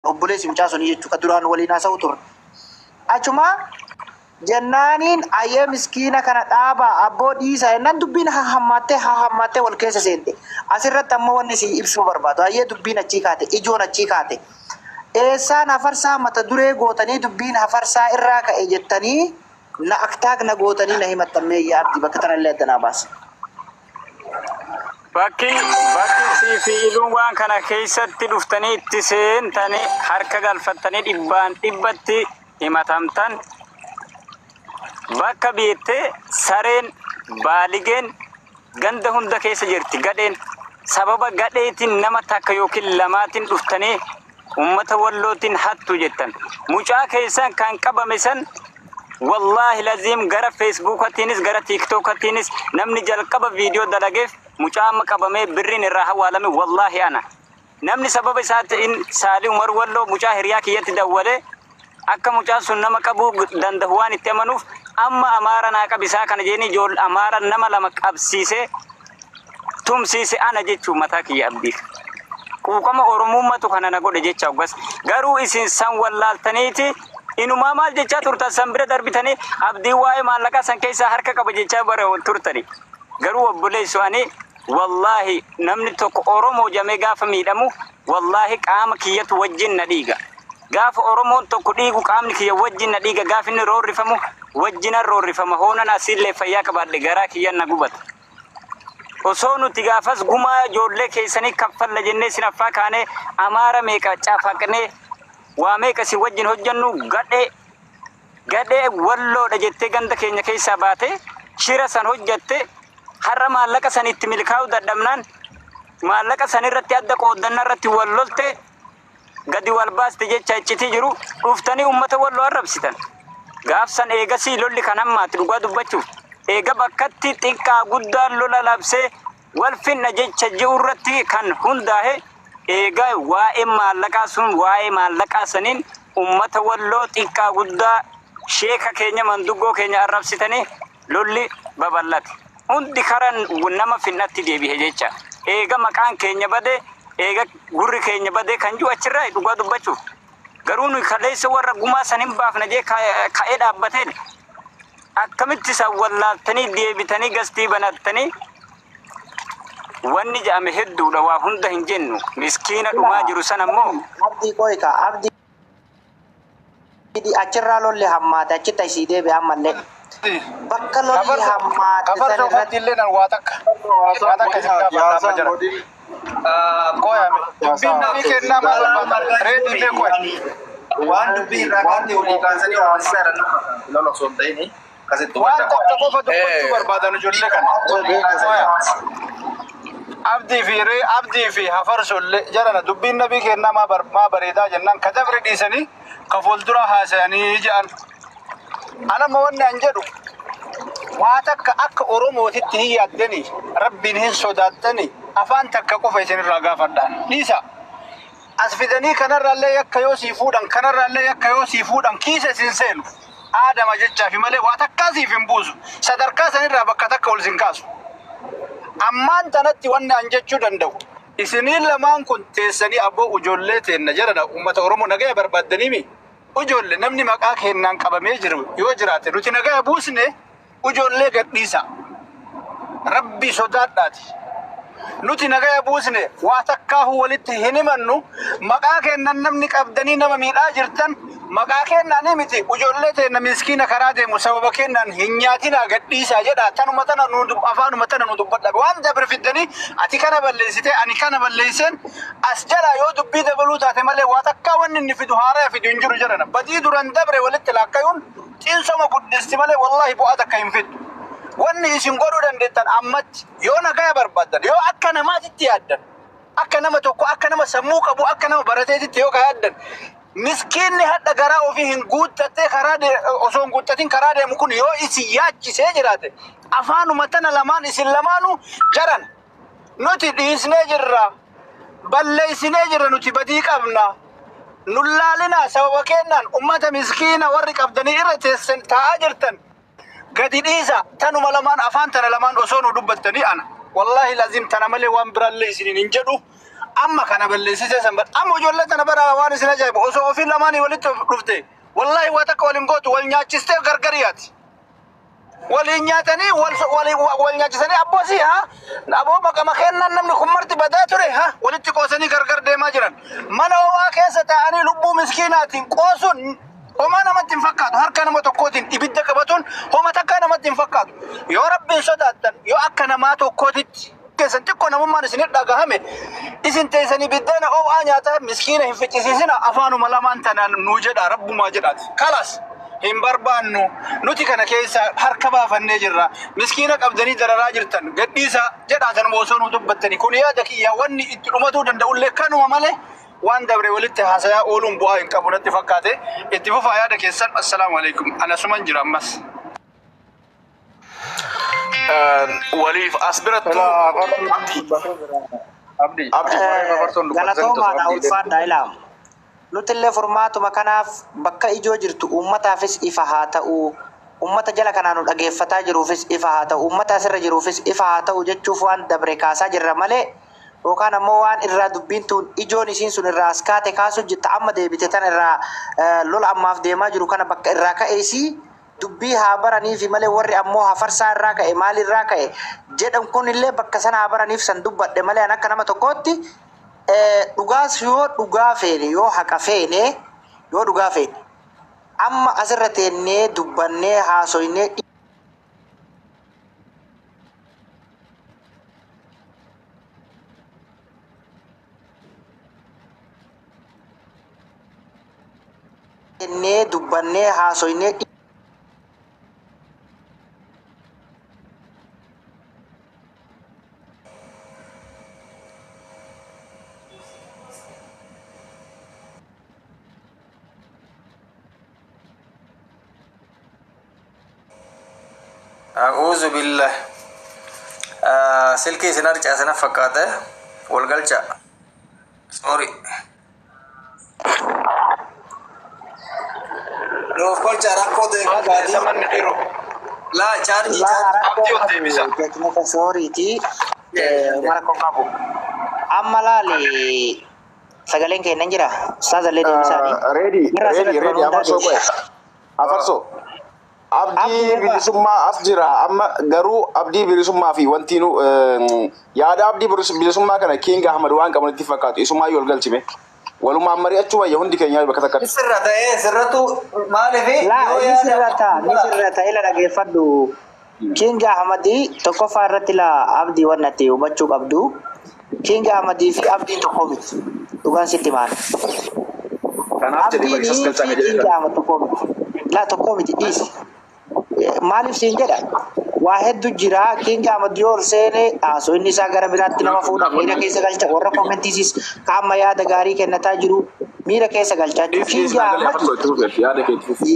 obboleessi mucaa sun jechuudha duraan waliin haasa'u ture. Achuma jennaanin ayyee miskiina kana dhaaba abboo dhiisa jennaan dubbiin hammattee wal keessa seente. Asirratti ammoo wanni si ibsuu barbaadu ayyee dubbiin achii kaate ijoon achii kaate. Eessaan hafarsaa mata duree gootanii dubbiin hafarsaa irraa ka'e jettanii na aktaak na gootanii na himattammee yaabdi bakka tanallee addanaa baasa. Bakki siifiiluun waan kana keessatti dhuftanii itti seentanii harka galfattanii dhibbatti himatamtan bakka biittee sareen baaligeen ganda hunda keessa jirti gadheen sababa gadheetiin nama takka yookiin lamaatiin dhuftanii ummata wallootiin hattu jettan mucaa keessan kan qabame san wallahi lazim gara facebookatiinis gara tiktokatiinis namni jalqaba viidiyoo dalageef mucaa amma qabamee birriin irraa hawaalame wallahi ana namni sababa isaatiin Saalii Umar Walloo mucaa hiriyaa kiyyatti dawwalee akka mucaan sun nama qabuu danda'u waan itti amanuuf amma amaara naa qabisaa kana jeeni ijool amaara nama lama qabsiisee tumsiise ana jechuu mataa kiyya abdiif quuqama oromummaatu kana na godhe jecha oggas garuu isin san wallaaltaniiti inumaa maal jechaa turtan san bira darbitanii abdii waa'ee maallaqaa san keessaa harka qaba jechaa bara turtani garuu obboleessu ani wallahi namni tokko oromoo jamee gaafa miidhamu wallahi qaama kiyyatu wajjin na dhiiga gaafa oromoon tokko dhiigu qaamni kiyya wajjin na dhiiga gaafa inni roorrifamu wajjinan roorrifama hoonan asiillee fayyaa qabaadhe garaa kiyyan na gubata osoo nuti gaafas gumaa ijoollee keessanii kaffalla jennee sinaffaa kaanee amaara meeqa caafaqnee waa meeqa si wajjin hojjannu gadhee walloodha jettee ganda keenya keessaa baate shira san hojjatte har'a maallaqa san itti milkaa'u dadhabnaan maallaqa san irratti adda qooddanna irratti wallolte gadi wal baaste jecha iccitii jiru dhuftanii ummata walloo arrabsitan gaafsan eegasii lolli kan hammaati dhugaa dubbachuuf eega bakkatti xiqqaa guddaan lola labsee wal finna jecha ji'u irratti kan hundaahe eega waa'ee maallaqaa sun waa'ee maallaqaa saniin ummata walloo xiqqaa guddaa sheeka keenya manduggoo keenya arrabsitanii lolli babal'ate hundi karan nama finnatti deebi'e jecha eega maqaan keenya bade eega gurri keenya bade kan jiru achirraa dhugaa dubbachuuf garuu nu kaleessa warra gumaa san hin baafna jee ka'ee dhaabbateen akkamitti san wallaaltanii deebitanii gastii banattanii wanni jedhame hedduudha waa hunda hin jennu miskiina dhumaa jiru san ammoo abdii qoyka abdii achirraa lolli hammaate achitti isii deebi'e ammallee bakka lolli hammaate san irratti illee nan waa takka isin gaafa jira qoyame dubbiin nabii kennaa maal reetii illee qoy waan dubbii irraa kaatee olii kaasanii waan seeran lola osoo hin ta'ini kasitti waan tokko qofa dubbachuu barbaadan ijoollee kana abdii fi hafarsollee jarana dubbiin nabii kennaa maa bareedaa jennaan ka dabre dhiisanii ka fuuldura haasa'anii jedhan anamma wanni an jedhu waa takka akka oromootitti hin yaaddanii rabbiin hin sodaattanii afaan takka qofa isinirraa gaafadhaan dhiisa as fidanii kanarraallee yakka yoo sii fuudhan kanarraallee yakka yoo sii fuudhan kiisa isin seenu aadama jechaafi malee waa takkaa siif hin buusu sadarkaa sanirraa bakka takka ol sin kaasu ammaan tanatti wanni an jechuu danda'u isiniin lamaan kun teessanii abboo ijoollee teenna jedhana uummata oromoo nagaya barbaaddaniimi ijoollee namni maqaa kennaan qabamee jiru yoo jiraate nuti nagaya buusne ijoollee gadhiisa rabbi sodaadhaati nuti nagaya buusne waa takkaahu walitti hin himannu maqaa kennan namni qabdanii nama miidhaa jirtan maqaa kennaanii miti ijoollee teenna miskiina karaa deemu sababa kennan hin nyaatinaa gadhiisaa jedha tanuma tana afaanuma tana nu dubbadha waan dabre fiddanii ati kana balleessite ani kana balleesseen as jala yoo dubbii dabaluu taate malee waa takkaa wanni inni fidu haaraa fidu hin jiru jedhana badii duran dabre walitti laakkayuun xiinsoma guddisti malee wallahi bu'aa takka hin fiddu wanni isin godhuu dandeettan ammatti yoo nagaya barbaaddan yoo akka namaatitti yaaddan akka nama tokko akka nama sammuu qabu akka nama barateetitti yoo ka yaaddan miskiinni hadda garaa ofii hin guuttattee osoo hin guuttatin karaa deemu kun yoo isin yaachisee jiraate afaanuma tana lamaan isin lamaanuu jaran nuti dhiisnee jirra balleessinee jirra nuti badii qabna nullaalinaa sababa kennaan ummata miskiina warri qabdanii irra teessan taa'aa jirtan gadi dhiisa tanuma lamaan afaan tana lamaan osoo nu dubbattanii ana wallahi lazim tana malee waan biraallee isiniin hin jedhu amma kana balleessisee san amma ijoollee kana bara waan isin ajaa'ibu osoo ofii lamaanii walitti dhufte wallahi waa takka waliin gootu wal nyaachistee gargariyaati. Waliin nyaatanii wal nyaachisanii abboosi aboo maqama kennan namni kun marti badaa ture walitti qoosanii gargar deemaa jiran. Mana homaa keessa taa'anii lubbuu miskiinaatiin qoosuun homa namatti hin fakkaatu. Harka nama tokkootiin ibidda qabatuun homa takka namatti hin fakkaatu. Yoo rabbiin sodaattan yoo akka namaa tokkootitti keessan xiqqoo namummaan isin dhagahame isin teessanii biddeen ho'aa nyaataa miskiina hin ficcisiisina afaanuma lamaan tanaan nuu jedha rabbumaa jedhaati. Kalas hin barbaannu nuti kana keessa harka baafannee jirra. Miskiina qabdanii dararaa jirtan gadhiisa jedhaatan osoo nu dubbattanii kun yaada kiyyaa wanni itti dhumatuu danda'ullee kanuma malee waan dabre walitti haasayaa ooluun bu'aa hin qabu natti fakkaate itti fufaa yaada keessan. Assalaamu alaikum. Anasuman jira ammas. waliif as birattu galatoomaadha ulfaadha ilaam. Nutillee furmaatuma kanaaf bakka ijoo jirtu uummataafis ifa haa ta'u, uummata jala kanaan nu dhageeffataa jiruufis ifa haa ta'u, uummata asirra jiruufis ifa haa ta'u jechuuf waan dabre kaasaa jirra malee yookaan ammoo waan irraa dubbiin tun ijoon isiin sun irraa as kaate kaasuu jirta amma deebite tan irraa lola ammaaf deemaa jiru kana bakka irraa ka'eesii dubbii haa baraniifi malee warri ammoo hafarsaa irraa ka'e maal irraa ka'e jedhan kunillee bakka sana haa baraniif san dubbadhe malee an akka nama tokkootti dhugaas yoo dhugaa feene yoo haqa feene yoo dhugaa feene amma asirra teennee dubbannee haasoynee أعوذ بالله سلكي سنار جاسنا فقاته والقلجة سوري لو قلجة راكو ده لا چارجي سوري تي مركو كابو أما لا لي سجلين كي نجرا استاذ اللي دمساني ready afarso abdi bilisummaa as jira amma garuu abdi bilisummaa fi wanti nu yaada abdi bilisummaa kana King Ahmad waan qabanatti fakkaatu isummaa yoo galchime waluma mari'achuu wayya hundi keenya bakka takka sirratu maalifi la nisirrata ila dhageeffadhu King Ahmad tokkoffaa irratti la abdi wannatti hubachuu qabdu King Ahmad fi abdi tokko miti dhugaan sitti maal kanaaf jedhee bal'isas galchame jedhee King Ahmad tokko miti la tokko miti dhiisi maaliif siin jedha waa hedduu jira King Ahmad yoo seene asoo inni isaa gara biraatti nama fuudha miira keessa galcha warra koomentiisis kaama yaada gaarii kennataa jiru miira keessa galchaa King Ahmad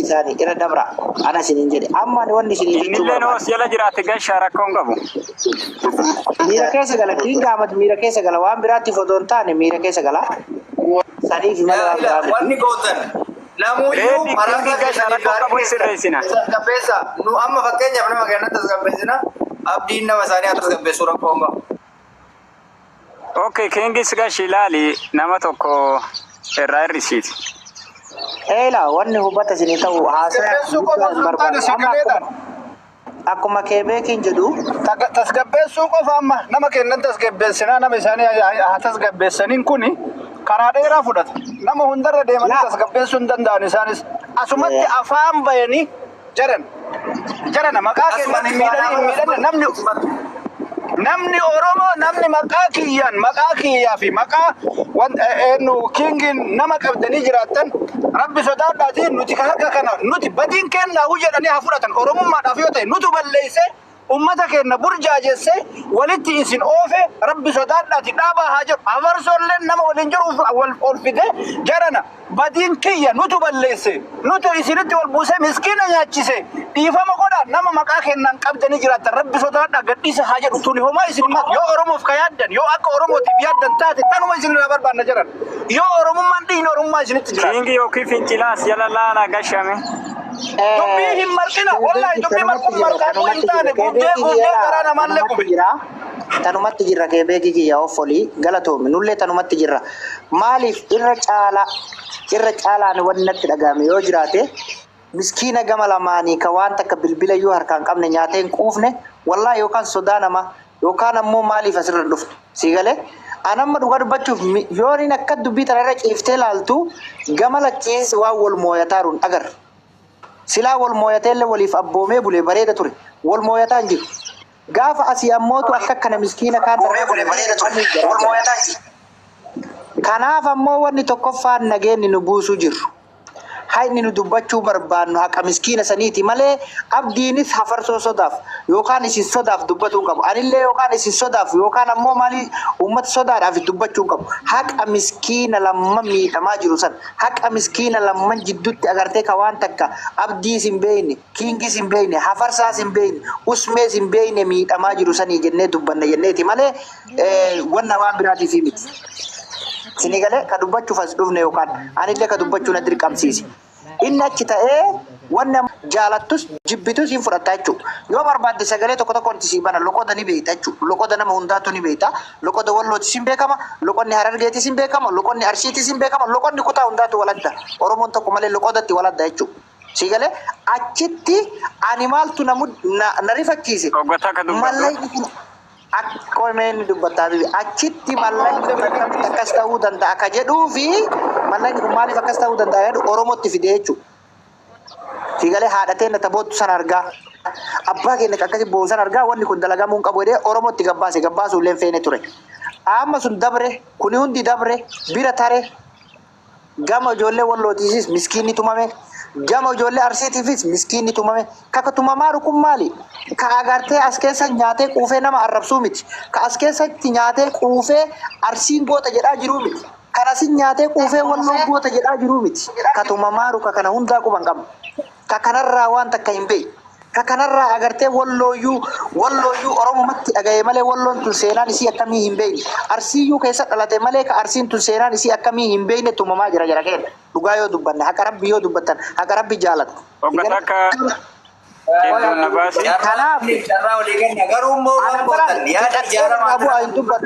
isaanii irra dabra ana siniin jedhe amma wanni siniin jechuu Milleen os jala jiraate gashaa rakkoon qabu. miira keessa gala King Ahmad miira keessa gala waan biraatti fotoon taane miira keessa gala saniif mala waan biraatti wanni gootan namuyyuu maraka gashaa rakkoon qabu sirreessina tasgabbeessa nu amma fakkeenyaaf nama kennan tasgabbeessina abdiin nama isaanii haa tasgabbeessuu rakkoon qabu. Okay, Kingis gashi ilaali nama tokko irraa hir'isiiti. Eela wanni hubata isinii ta'u haasaa akkuma keebeekiin jedhu tasgabbeessuu qofa amma nama kennan tasgabbeessinaa nama isaanii haa tasgabbeessaniin kuni karaa dheeraa fudhata. Nama hundarra deemanii tasgabbeessuu hin danda'an isaanis asumatti afaan bayanii jaran maqaa kennan hin miidhanii namni Oromoo namni maqaa kiyyaa fi maqaa Kingin nama qabdanii jiraattan rabbi sodaadhaatiin nuti harka kana nuti badiin kennaa jedhanii haa fudhatan Oromummaadhaaf yoo ta'e nutu balleessee ummata kenna burjaajesse walitti isin oofe rabbi sodaadhaati dhaabaa haa jedhu afarsolleen nama waliin jiru ol fide jarana badiin kiyya nutu balleesse nutu isinitti wal buuse miskiina nyaachise dhiifama godha nama maqaa kennan qabdanii jiraattan rabbi sodaadhaa gadhiisa haa jedhu tuni homaa isin yoo Oromoof ka yaaddan yoo akka Oromootiif yaaddan taate tanuma isin irraa barbaanna jaran yoo Oromummaan dhiigni Oromummaa isinitti jira. Kingi yookiin fincilaas jala laala gashame. Dubbii hin marqina wallahi dubbii marquun marqaatu hin taane guddee garaa namaan leqube tanumatti jirra kee beeki kiyya offolii galatoomi nullee tanumatti jirra maaliif irra caalaan wanni natti dhagahame yoo jiraate miskiina gama lamaanii ka waan takka bilbila yoo harkaan qabne nyaatee hin quufne wallahi yookaan sodaa nama yookaan ammoo maaliif asirra dhufne siigalee anamma dhugaa dubbachuuf yoo inni akka dubbii tana irra ciiftee laaltu gama lachiis waan wal mooyataaruun agar silaa wal mooyateellee waliif abboomee bulee bareeda ture wal mooyataa hin jiru gaafa asii ammootu akka kana miskiina kaan daree bulee bareeda ture wal mooyataa hin jiru kanaaf ammoo wanni tokkoffaan nageenni nu buusuu jiru hayni nu dubbachuu barbaannu haqa miskiina saniiti malee abdiinis hafarsoo sodaaf yookaan isin sodaaf dubbachuu qabu anillee yookaan isin sodaaf yookaan ammoo maali ummata sodaadhaaf dubbachuu qabu haqa miskiina lamman miidhamaa jiru san haqa miskiina lamman jidduutti agartee ka waan takka abdiis hin beeyne kiingis hin beeyne hafarsaas hin beeyne usmees hin beeyne miidhamaa jiru sanii jennee dubbanna jenneeti malee wanna waan biraatiif miti sinigale ka dubbachuuf as dhufne yookaan anillee ka dubbachuu na dirqamsiisi inni achi ta'ee wanna jaalattus jibbitus hin fudhataa jechuudha yoo barbaadde sagalee tokko tokkotti si bana loqoda ni beekta jechuudha loqoda nama hundaatu ni beekta loqoda wallootis hin beekama loqonni harargeetis hin beekama loqonni arshiitis hin beekama loqonni kutaa hundaatu waladda oromoon tokko malee loqodatti waladda jechuudha siigalee achitti ani maaltu na rifachiise mallayni akkoo meen dubbataa bibi achitti mallayni akkamitti akkas ta'uu danda'a ka jedhuu fi mallayni kun maaliif akkas ta'uu danda'a jedhu oromootti fide jechuudha siigalee haadhatee na taboottu san argaa abbaa keenya akkasi boosan argaa wanni kun dalagamuu hin qabu jedhee oromootti gabbaasuu illee feene ture amma sun dabre kuni hundi dabre bira tare gama ijoollee wallootiisis miskiinni tumame gama ijoollee arsiitiifis miskiinni tumame kaka tumamaaru kun maali ka agartee as keessa nyaatee quufee nama arrabsuu miti ka as keessatti nyaatee quufee arsiin goota jedhaa jiruu miti kan asin nyaatee quufee walloon goota jedhaa jiruu miti ka tumamaaru ka kana hundaa quban qabu ka kanarraa waan takka hin beeyi ka kanarraa agartee wallooyyuu oromumatti dhagaye malee walloon tun seenaan isii akkamii hin beeyne arsiiyyuu keessa dhalate malee ka arsiin tun seenaan isii akkamii hin beeyne tumamaa jira keenya dhugaa yoo dubbanne haqa rabbi yoo dubbattan haqa rabbi jaalata kanaaf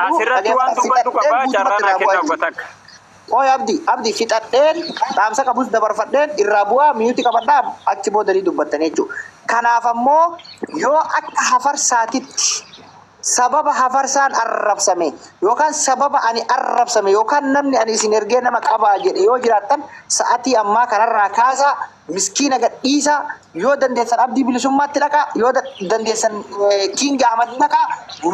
asirratti waan dubbatu qabaa carraa naa kenna obbatakka Oy abdi fixadheen dhaamsa qabus dabarfadheen irraa bu'aa miyuuti qabadhaa achi boodanii dubbattanii jechuudha. Kanaaf ammoo yoo akka hafarsaatitti sababa hafarsaan arrabsame yookaan sababa ani arrabsame yookaan namni ani isin ergee nama qabaa jedhe yoo jiraattan sa'atii ammaa kanarraa kaasa miskiina gadhiisa yoo dandeessan abdii bilisummaatti dhaqa yoo dandeessan King Ahmad dhaqa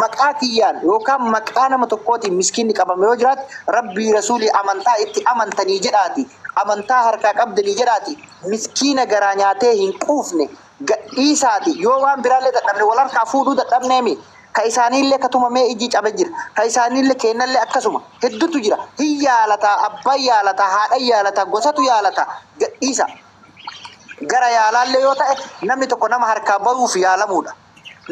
maqaa kiyyaan yookaan maqaa nama tokkootiin miskiinni qabame yoo jiraat rabbii rasuulii amantaa itti amantanii jedhaati amantaa harkaa qabdanii jedhaati miskiina garaa nyaatee hin quufne gadhiisaati yoo waan biraallee dadhabne wal harkaa fuudhuu dadhabneemi ka isaaniillee katumamee ijji cabe jira ka isaaniillee kennallee akkasuma hedduutu jira hin yaalata abbaa yaalata haadha yaalata gosatu yaalata gadhiisa gara yaalaallee yoo ta'e namni tokko nama harkaa bahuuf yaalamuudha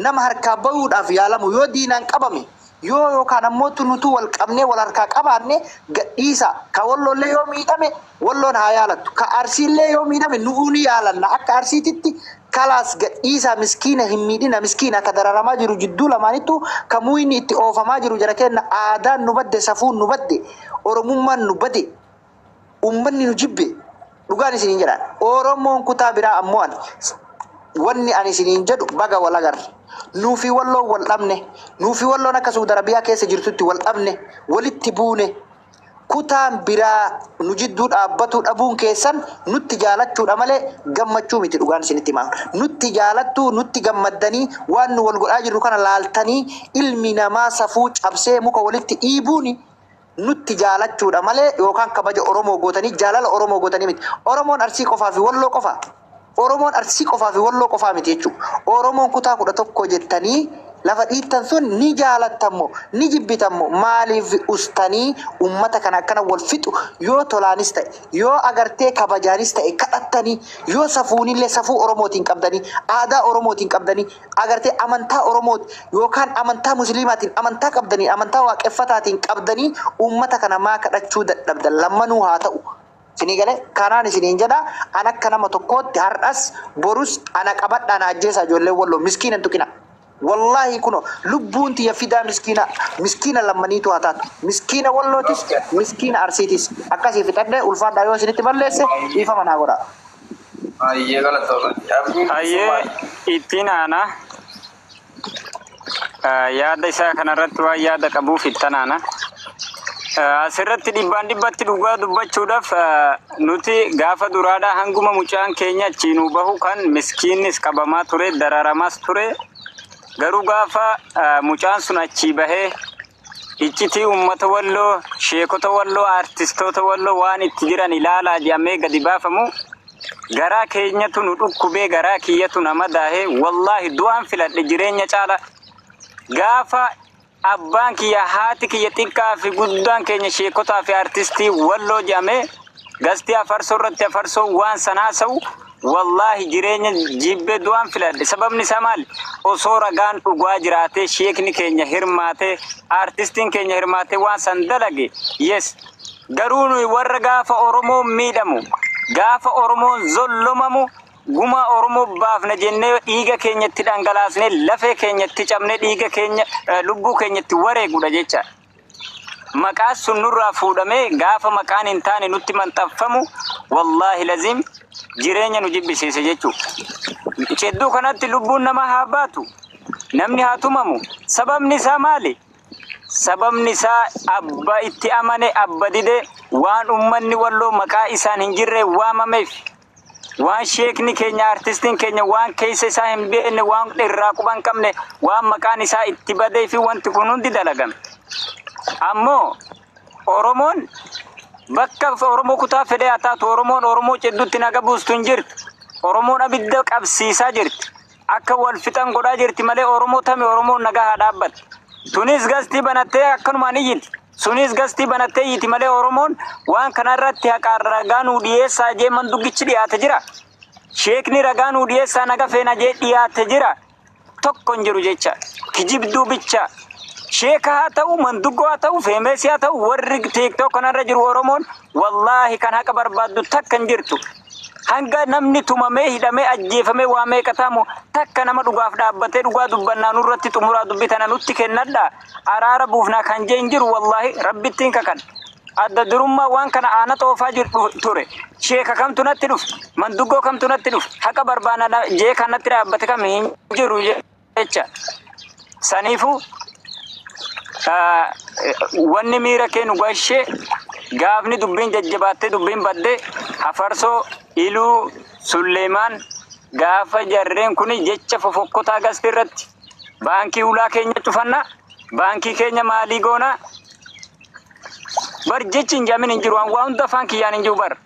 nama harkaa bahuudhaaf yaalamu yoo diinaan qabame yoo yookaan ammoo nutu wal qabnee wal harkaa qabaanne gadhiisa ka walloollee yoo miidhame walloon haa yaalattu ka arsiillee yoo miidhame nuuni yaalanna akka arsiititti kalaas gadhiisa miskiina hin miidhina miskiina ka dararamaa jiru jidduu lamaanittu ka muyni itti oofamaa jiru jara kenna aadaan nu badde safuun nu badde oromummaan nu badde ummanni nu jibbe dhugaan isiniin jedhaan oromoon kutaa biraa ammoo ani wanni ani isiniin jedhu baga wal agarre nuufi walloon wal dhabne nuufi walloon akka Saudi Arabiyaa keessa jirtutti wal dhabne walitti buune kutaan biraa nu jidduu dhaabbatu dhabuun keessan nutti jaalachuudha malee gammachuu miti dhugaan isinitti himaa nutti jaalattuu nutti gammaddanii waan nu wal godhaa jirru kana laaltanii ilmi namaa safuu cabsee muka walitti dhiibuuni nutti jaalachuudha malee yookaan kabaja Oromoo gootanii jaalala Oromoo gootanii miti Oromoon Arsii qofaa fi Walloo qofaa Oromoon Arsii qofaa fi Walloo qofaa miti jechuudha Oromoon kutaa 11 jettanii lafa dhiittan sun ni jaalattammo ni jibbitammo maaliif ustaanii ummata kana akkana wal fixu yoo tolaanis ta'e yoo agartee kabajaanis ta'e kadhattanii yoo safuunillee safuu Oromootiin qabdanii aadaa Oromootiin qabdanii agartee amantaa Oromooti yookaan amantaa Musliimaatiin amantaa qabdanii amantaa waaqeffataatiin qabdanii ummata kana maa kadhachuu dadhabdan lammanuu haa ta'u sinii galee kanaan isiniin jedha an akka nama tokkootti har'as borus ana qabadhaan ajjeesa ijoollee Walloo miskiina hin tuqina wallahi kuno lubbuun tiyya fidaa miskiina lammaniitu haa taatu miskiina wallootis miskiina arsiitis akkasii fixadhe ulfaadhaa yoo isinitti balleesse dhiifama naa godhaa. Ayyee galatooma. Ayyee ittiin aanaa yaada isaa kanarratti waan yaada qabuuf ittan aanaa. Asirratti dhibbatti dhugaa dubbachuudhaaf nuti gaafa duraadhaa hanguma mucaan keenya achiinuu bahu kan miskiinnis qabamaa ture dararamaas ture garuu gaafa mucaan sun achii bahee iccitii uummata walloo sheekota walloo aartistoota walloo waan itti jiran ilaalaa jedhamee gadi baafamu garaa keenyatu nu dhukkubee garaa kiyyatu nama daahee wallaahi du'aan filadhe jireenya caala gaafa abbaan kiyya haati kiyya xiqqaa fi guddaan keenya sheekotaa fi aartistii walloo jedhamee gastii afarsoo irratti afarsoo waan sanaa sa'u wallaahi jireenya jibbee du'aan filadhe sababni isaa maali osoo ragaan dhugaa jiraatee sheekni keenya hirmaatee aartistiin keenya hirmaatee waan san dalage yes garuu nuyi warra gaafa Oromoo miidhamu gaafa Oromoon zollomamu guma Oromoo baafna jennee dhiiga keenyatti dhangalaasnee lafee keenyatti cabnee dhiiga keenya lubbuu keenyatti wareegudha jecha maqaan sun nurraa fuudhamee gaafa maqaan hin taane nutti manxaffamu wallaahi lazim jireenya nu jibbisiise jechuudha. Cedduu kanatti lubbuun nama haa baatu namni haa tumamu sababni isaa maali? Sababni isaa abba itti amane abba dide waan ummanni walloo maqaa isaan hin jirre waamameef waan sheekni keenya aartistiin keenya waan keessa isaa hin beekne waan irraa quban qabne waan maqaan isaa itti badee fi wanti kun hundi dalagame. Ammoo Oromoon bakka Oromoo kutaa fedhee haa taatu Oromoo cedduutti naga buustu hin jirtu. Oromoon abidda qabsiisaa jirti. Akka wal fixan godhaa jirti malee Oromoo tame Oromoon nagaa haa dhaabbatu. Tunis gastii banattee akkanumaan iyyiti. Sunis gastii banattee iyyiti malee Oromoon waan kanarratti haqaan ragaa nuu dhiyeessaa jee manduggichi dhiyaate jira. Sheekni ragaa nuu dhiyeessaa naga feena jee dhiyaate jira. Tokko hin jiru jecha. Kijibduu bicha. Sheeka haa ta'u manduggoo haa ta'u feemeesii haa ta'u warri TikTok kanarra jiru Oromoon wallaahi kan haqa barbaaddu takka hin jirtu. Hanga namni tumamee hidhamee ajjeefamee waa meeqataamu takka nama dhugaaf dhaabbatee dhugaa dubbannaa nurratti xumuraa dubbitana nutti kennadha araara buufnaa kan jee hin jiru wallaahi rabbittiin kakan adda durummaa waan kana aana xoofaa jiru ture sheeka kamtu natti dhuf manduggoo kamtu natti dhuf haqa barbaana jee kanatti dhaabbate kam hin jiru jecha saniifu wanni miira keenu gashee gaafni dubbiin jajjabaattee dubbiin badde afarsoo iluu Sulleemaan gaafa jarreen kuni jecha fofokkotaa gasti irratti baankii ulaa keenya cufanna baankii keenya maalii goona bar jechi hin jaamin hin jiru waan hunda afaan kiyyaan hin jiru bar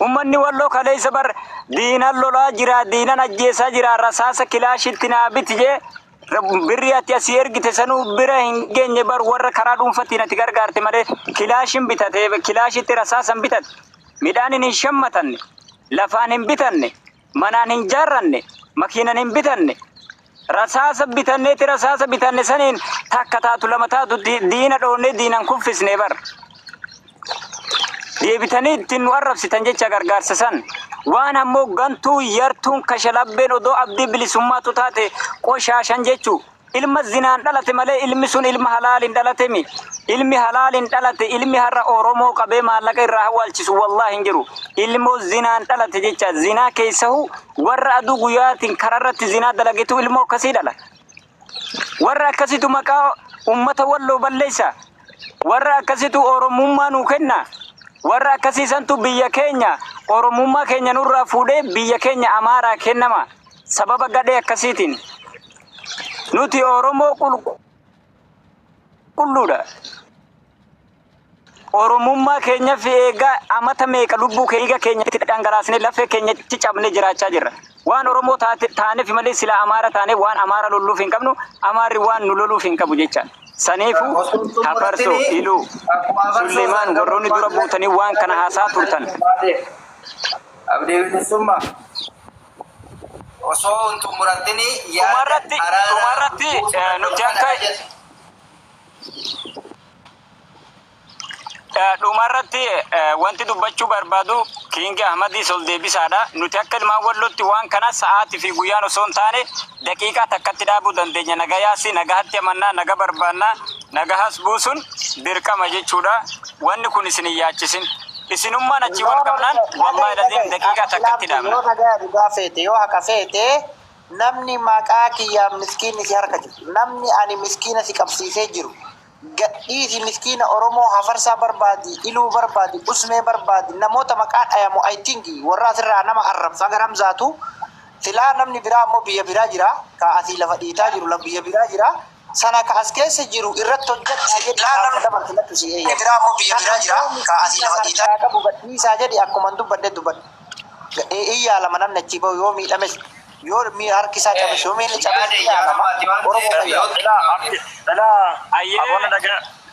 ummanni walloo kaleessa bar diinan lolaa jira diinan ajjeesaa jira rasaasa kilaashitti naa biti jee birri ati asii ergite sanuu bira hin geenye bar warra karaa dhuunfatiin ati gargaarte malee kilaashin bitate kilaashitti rasaasan bitate midhaan hin shammatanne lafaan hin bitanne manaan hin jaarranne makiinan hin bitanne rasaasa bitanne saniin takka taatu lama taatu diina dhoonne diinan kuffisne bar deebitanii ittiin nu arrabsitan jecha gargaarsa san waan ammoo gantuu yartuun kashalabbeen odoo abdii bilisummaatu taate qoshaashan jechuu ilma zinaan dhalate malee ilmi sun ilma halaaliin dhalatemi ilmi halaaliin dhalate ilmi har'a Oromoo qabee maallaqa irraa hawaalchisu wallaahi hin jiru ilmoo zinaan dhalate jecha zinaa keessahu warra aduu guyyaatiin kararratti zinaa dalagetu ilmoo akkasii dhala warra akkasitu maqaa ummata walloo balleessa warra akkasitu Oromummaa nuu kenna warra akkasiisantu biyya keenya Oromummaa keenya nurraa fuudhee biyya keenya Amaaraa kennama sababa gadhee akkasiitiin nuti Oromoo qulqulluudha Oromummaa keenya fi eegaa amata meeqa lubbuu keenya keenyatti dhangalaasnee lafee keenyatti cabnee jiraachaa jirra waan Oromoo taaneef malee sila Amaara taanee waan Amaara lolluuf hin qabnu Amaarri waan nu loluuf hin qabu jecha saniifu afarsoo iluu Sulleemaan warroonni dura buutanii waan kana haasaa turtan abdii bilisummaa osoo xumuratini tumarratti nuti akka dhumarratti wanti dubbachuu barbaadu King Ahmadi sol deebisaadha. Nuti akka ilmaan wallootti waan kana sa'aatii fi guyyaan osoo hin taane daqiiqaa takkatti dhaabuu dandeenya. Nagayaasi, nagahatti amannaa, naga barbaannaa, nagahas buusun dirqama jechuudha. Wanni kun isin hin yaachisin. Isinummaan achi wal qabnaan wallahi ladin daqiiqaa takkatti dhaabna. Yoo nagaa dhugaa feete, yoo haqa feete, namni maqaa kiyyaa miskiinni si harka jiru. Namni ani miskiina si qabsiisee jiru. Gadhiisi miskiina Oromoo hafarsaa barbaadi, iluu barbaadi, usmee barbaadi, namoota maqaa dhayamu I think warra asirraa nama arrabsaa garamzaatu silaa namni biraa ammoo biyya biraa jira ka asii lafa dhiitaa jiru biyya biraa jira sana ka as keessa jiru irratti hojjechaa jedhi namni dabalatu si eeyya biraa ammoo biyya biraa jira ka asii lafa dhiitaa qabu gadhiisaa jedhi akkuma dubbadde dubbadde iyyaa lama namni achi bahu yoo miidhames yoo harkisaa cabes yoo miilli cabes iyyaa lama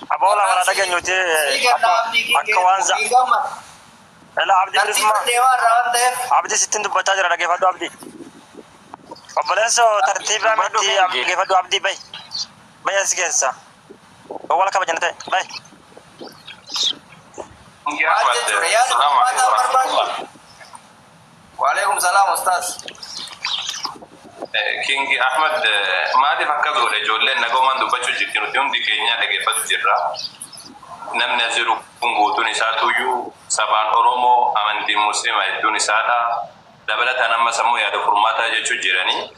Abola wala daga nyote akka wanza ela abdi bisma abdi sittin dubbata jira daga fadu abdi obbolenso tartiba miti abdi daga fadu abdi bay asgessa wala ka bajante bay wa alaikum salam ustaz King Ahmad maali fakka goone ijoolleen nagoomaan dubbachuu jirti nuti hundi keenya dhageeffatu jirra. Namni as jiru kun guutuun isaatuyyuu sabaan Oromoo amantiin Musliima hedduun isaadha. Dabalataan amma sammuu yaada furmaataa jechuu jiranii.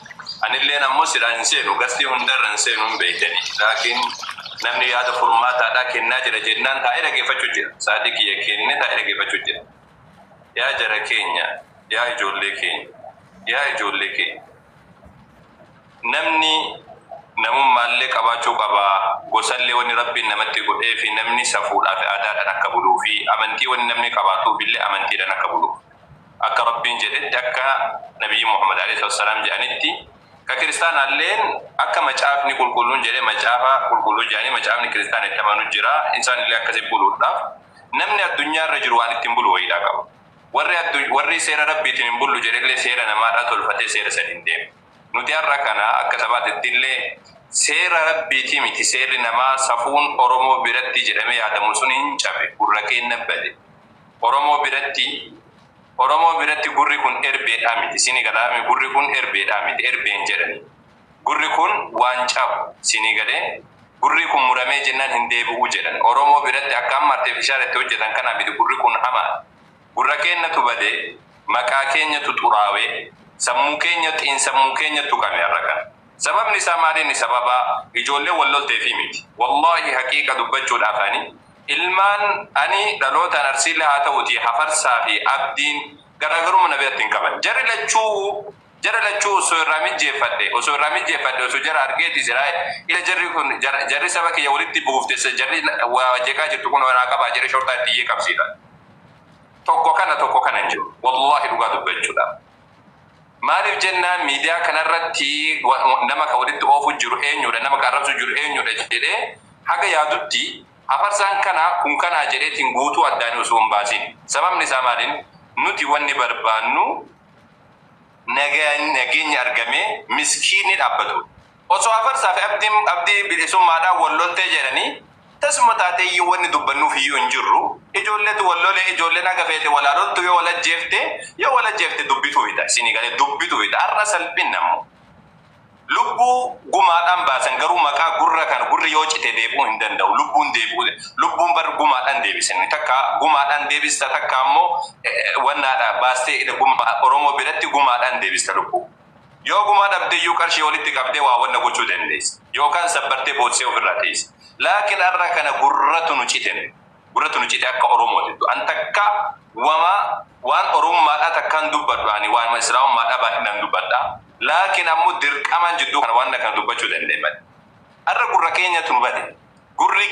Anilleen ammoo sidhaan hin seenu gastii hundarra hin seenu hin beektani. Laakiin namni yaada furmaataadhaa kennaa jira jennaan taa'ee dhageeffachuu jira. Saadii kiyya kenne taa'ee dhageeffachuu jira. Yaa jara keenya, yaa ijoollee keenya, yaa ijoollee keenya. Namni namummaallee qabaachuu qaba gosallee wanni rabbiin namatti godhee fi namni safuudhaaf aadaadhaan akka buluu fi amantii wanni namni qabaatuuf illee amantiidhaan akka bulu akka rabbiin jedhetti akka nabiyyi Muhammad alayhi wasallam jedhanitti ka kiristaanaalleen akka macaafni qulqulluun jedhee macaafa qulqulluu jedhanii macaafni kiristaana itti amanu jira isaan illee akkasii buluudhaaf namni addunyaarra jiru waan ittiin bulu wayiidhaa qaba warri seera rabbiitiin hin bullu jedhellee seera namaadhaa tolfatee seera sadiin deema. Nuti har'a kana akka sabaatti illee seera rabbiitii miti seerri namaa safuun Oromoo biratti jedhamee yaadamu sun hin cabe gurra keenya bade. Oromoo biratti gurri kun erbeedhaa miti sini gadaame gurri kun erbeedhaa miti erbeen jedhani. Gurri kun waan cabu sini gadee gurri kun muramee jennaan hin deebi'uu jedhan. Oromoo biratti akka amma artifishaalitti hojjetan kana miti gurri kun hamaa. Gurra keenyatu badee maqaa keenyatu xuraawee sammuu keenyatu qame arrakan. Sababni isaa maaliin sababa ijoollee wallolteefi miti. Wallahi haqiiqa dubbachuudhaaf ilmaan ani dhalootaan arsiilee haa ta'uti hafarsaa fi abdiin garaagaruma na biratti hin qaban. Jara lachuu osoo irraa mijjeeffadhe osoo jara argeeti jira ila jarri saba kiyya walitti buufte jarri waa jeeqaa jirtu kun wanaa qabaa jedhe shortaa itti qabsiidha. Tokko kana hin jiru. Wallahi dhugaa dubbachuudhaaf. Maaliif jennaan miidiyaa kanarratti nama ka walitti oofu jiru eenyudha nama ka arrabsu jiru eenyudha jedhee haga yaadutti hafarsaan kun kanaa jedheetiin guutuu addaanii osoo hin baasin. Sababni isaa maaliin nuti wanni barbaannu nageenya argamee miskiinni dhaabbatu. Osoo hafarsaa fi abdii bilisummaadhaan walloltee jedhanii tasuma taateeyyuu wanni dubbannuuf iyyuu hin jirru. Ijoolleetu wallolee ijoolleen haga feete walaalottu yoo walajjeefte dubbituu hidha. Isinii galee dubbituu hidha. Har'a salphin nammoo. Lubbuu gumaadhaan baasan garuu maqaa gurri yoo cite deebi'uu hin danda'u. Lubbuun bar gumaadhaan deebisan. Takka gumaadhaan deebista takka ammoo wannaadha baastee Oromoo biratti gumaadhaan deebista lubbuu. Yoo gumaa dhabdeeyyuu qarshii walitti qabdee waa wanna gochuu dandeessa. Yookaan sabbartee boodsee ofirraa teessa. Laakiin har'a kana gurratu nu cite akka Oromooti. An takka waan Oromummaadhaa takkaan dubbadhu ani waan Islaamummaadhaa baay'inaan dubbadha. Laakiin ammoo dirqamaan jidduu kana waan kana dubbachuu dandeenya. Har'a gurra keenyatu nu bade. Gurri